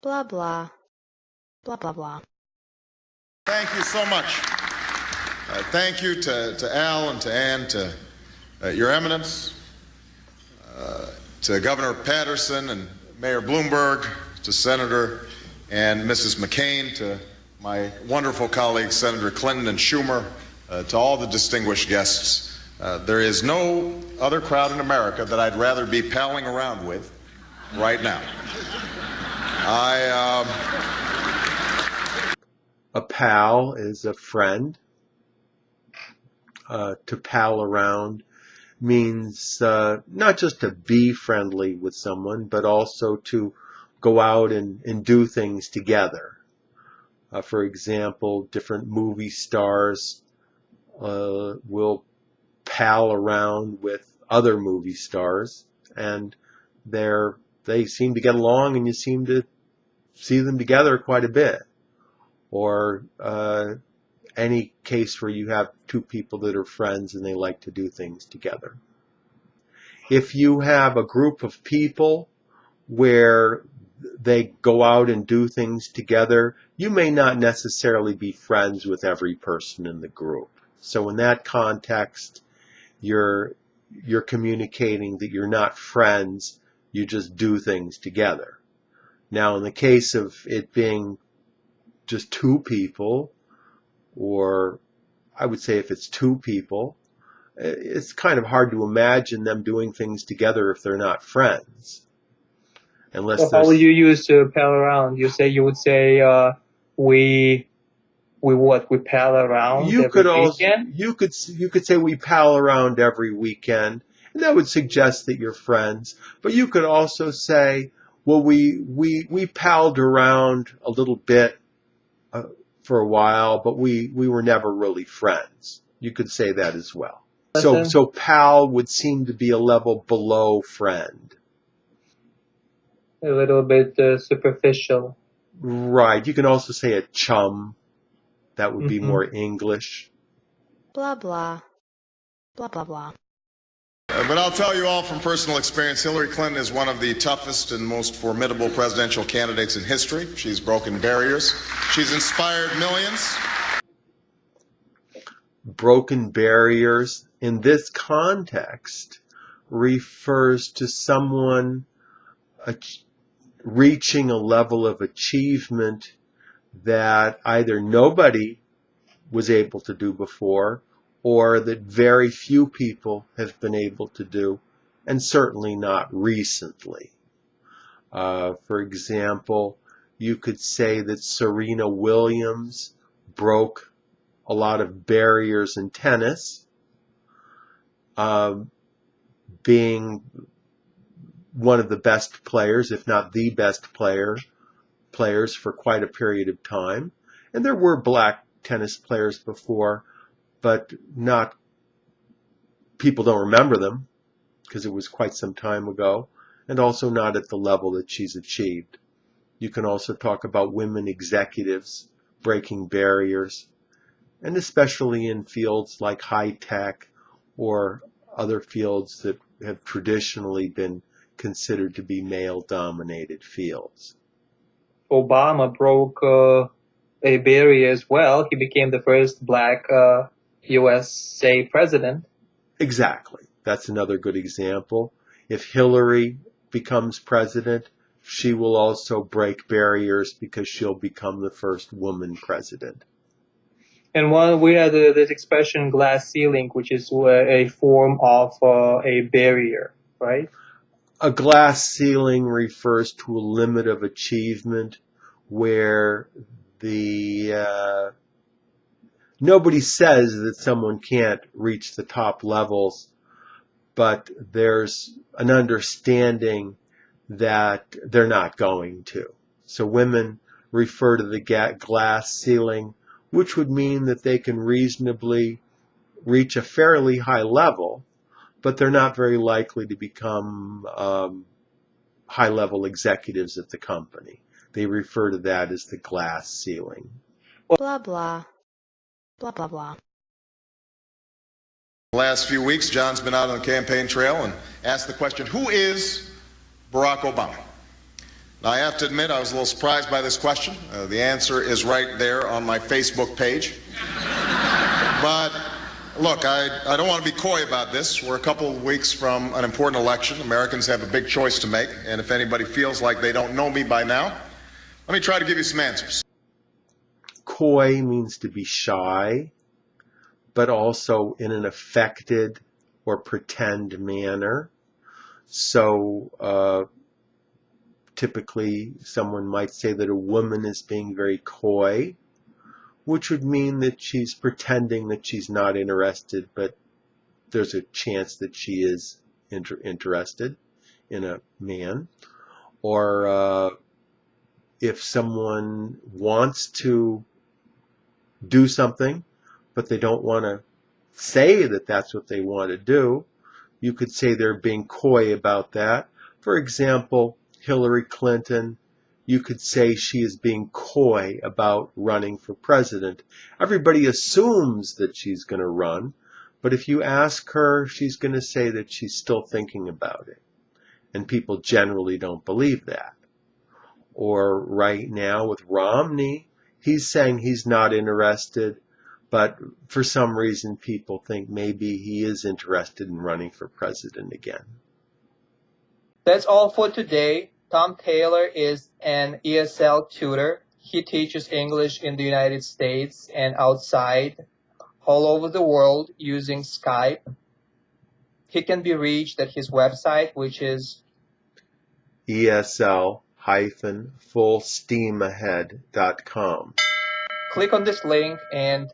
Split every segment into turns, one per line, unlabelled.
blah blah, blah blah blah.
Thank you so much. Thank you to Al and to Ann, to Your Eminence, to Governor Patterson and Mayor Bloomberg, to Senator and Mrs. McCain, to my wonderful colleagues, Senator Clinton and Schumer, to all the distinguished guests. There is no other crowd in America that I'd rather be palling around with right now.
A pal is a friend. To pal around means not just to be friendly with someone, but also to go out and do things together. For example, different movie stars will pal around with other movie stars, and they seem to get along, and you seem to see them together quite a bit. Or any case where you have two people that are friends and they like to do things together. If you have a group of people where they go out and do things together, you may not necessarily be friends with every person in the group. So in that context, you're communicating that you're not friends, you just do things together. Now, in the case of it being just two people, or I would say if it's two people, it's kind of hard to imagine them doing things together if they're not friends.
So how would you use to pal around? You would say we pal around every weekend?
You could say we pal around every weekend, and that would suggest that you're friends. But you could also say, well, we palled around a little bit for a while, but we were never really friends. You could say that as well. So pal would seem to be a level below friend.
A little bit superficial.
Right. You can also say a chum. That would be more English.
Blah blah, blah blah blah.
But I'll tell you all from personal experience, Hillary Clinton is one of the toughest and most formidable presidential candidates in history. She's broken barriers. She's inspired millions.
Broken barriers in this context refers to someone reaching a level of achievement that either nobody was able to do before, or that very few people have been able to do, and certainly not recently. For example, you could say that Serena Williams broke a lot of barriers in tennis, being one of the best players, if not the best players for quite a period of time. And there were black tennis players before, but people don't remember them because it was quite some time ago, and also not at the level that she's achieved. You can also talk about women executives breaking barriers, and especially in fields like high tech or other fields that have traditionally been considered to be male-dominated fields.
Obama broke a barrier as well. He became the first black USA president.
Exactly. That's another good example. If Hillary becomes president, she will also break barriers because she'll become the first woman president.
And we had this expression glass ceiling, which is a form of a barrier, right?
A glass ceiling refers to a limit of achievement where nobody says that someone can't reach the top levels, but there's an understanding that they're not going to. So women refer to the glass ceiling, which would mean that they can reasonably reach a fairly high level, but they're not very likely to become high-level executives at the company. They refer to that as the glass ceiling.
Blah blah, blah blah blah.
The last few weeks, John's been out on the campaign trail and asked the question, who is Barack Obama? Now, I have to admit I was a little surprised by this question. The answer is right there on my Facebook page. But look, I don't want to be coy about this. We're a couple of weeks from an important election. Americans have a big choice to make, and if anybody feels like they don't know me by now, let me try to give you some answers.
Coy means to be shy, but also in an affected or pretend manner. So typically someone might say that a woman is being very coy, which would mean that she's pretending that she's not interested, but there's a chance that she is interested in a man. Or if someone wants to do something, but they don't want to say that that's what they want to do, you could say they're being coy about that. For example, Hillary Clinton, you could say she is being coy about running for president. Everybody assumes that she's going to run, but if you ask her, she's going to say that she's still thinking about it. And people generally don't believe that. Or right now with Romney, he's saying he's not interested, but for some reason people think maybe he is interested in running for president again.
That's all for today. Tom Taylor is an ESL tutor. He teaches English in the United States and outside, all over the world using Skype. He can be reached at his website, which is
ESL-fullsteamahead.com.
Click on this link and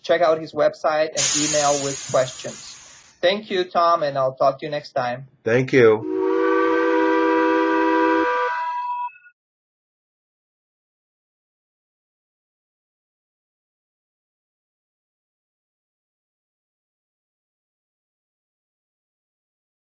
check out his website and email with questions. Thank you, Tom, and I'll talk to you next time.
Thank you.